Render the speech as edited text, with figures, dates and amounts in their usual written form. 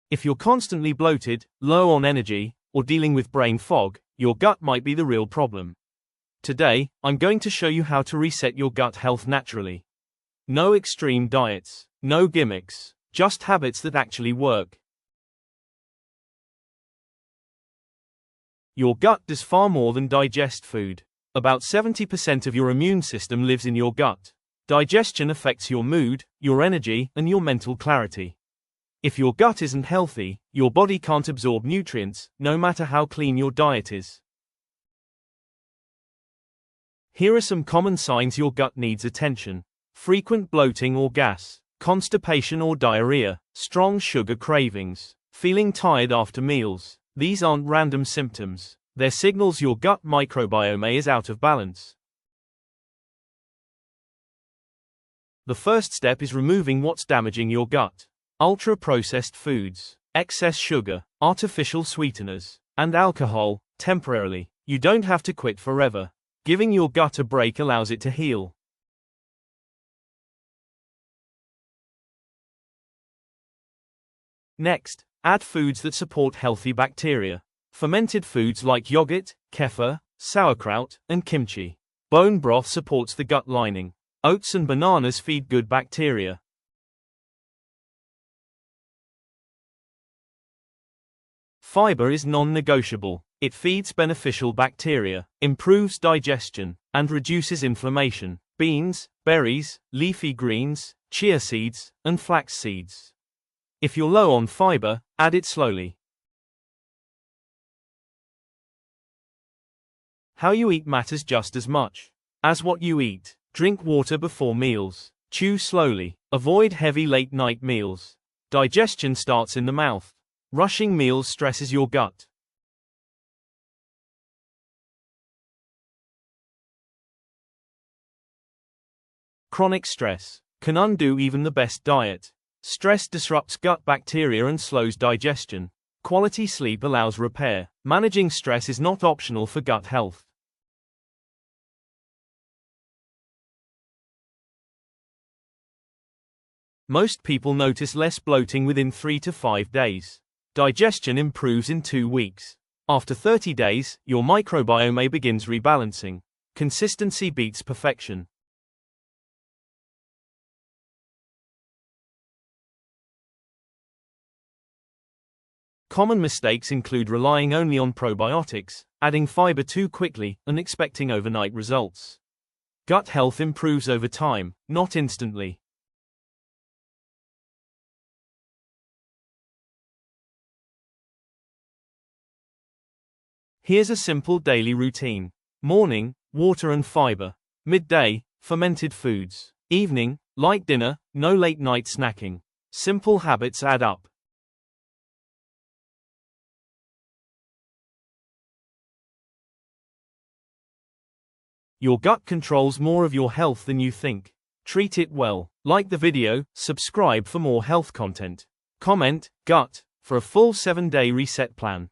If you're constantly bloated, low on energy, or dealing with brain fog, your gut might be the real problem. Today, I'm going to show you how to reset your gut health naturally. No extreme diets, no gimmicks, just habits that actually work. Your gut does far more than digest food. About 70% of your immune system lives in your gut. Digestion affects your mood, your energy, and your mental clarity. If your gut isn't healthy, your body can't absorb nutrients, no matter how clean your diet is. Here are some common signs your gut needs attention. Frequent bloating or gas, constipation or diarrhea, strong sugar cravings, feeling tired after meals. These aren't random symptoms. They're signals your gut microbiome is out of balance. The first step is removing what's damaging your gut. Ultra-processed foods, excess sugar, artificial sweeteners, and alcohol, temporarily. You don't have to quit forever. Giving your gut a break allows it to heal. Next, add foods that support healthy bacteria. Fermented foods like yogurt, kefir, sauerkraut, and kimchi. Bone broth supports the gut lining. Oats and bananas feed good bacteria. Fiber is non-negotiable. It feeds beneficial bacteria, improves digestion, and reduces inflammation. Beans, berries, leafy greens, chia seeds, and flax seeds. If you're low on fiber, add it slowly. How you eat matters just as much as what you eat. Drink water before meals. Chew slowly. Avoid heavy late-night meals. Digestion starts in the mouth. Rushing meals stresses your gut. Chronic stress can undo even the best diet. Stress disrupts gut bacteria and slows digestion. Quality sleep allows repair. Managing stress is not optional for gut health. Most people notice less bloating within 3 to 5 days. Digestion improves in 2 weeks. After 30 days, your microbiome begins rebalancing. Consistency beats perfection. Common mistakes include relying only on probiotics, adding fiber too quickly, and expecting overnight results. Gut health improves over time, not instantly. Here's a simple daily routine. Morning, water and fiber. Midday, fermented foods. Evening, light dinner, no late-night snacking. Simple habits add up. Your gut controls more of your health than you think. Treat it well. Like the video, subscribe for more health content. Comment, gut, for a full 7-day reset plan.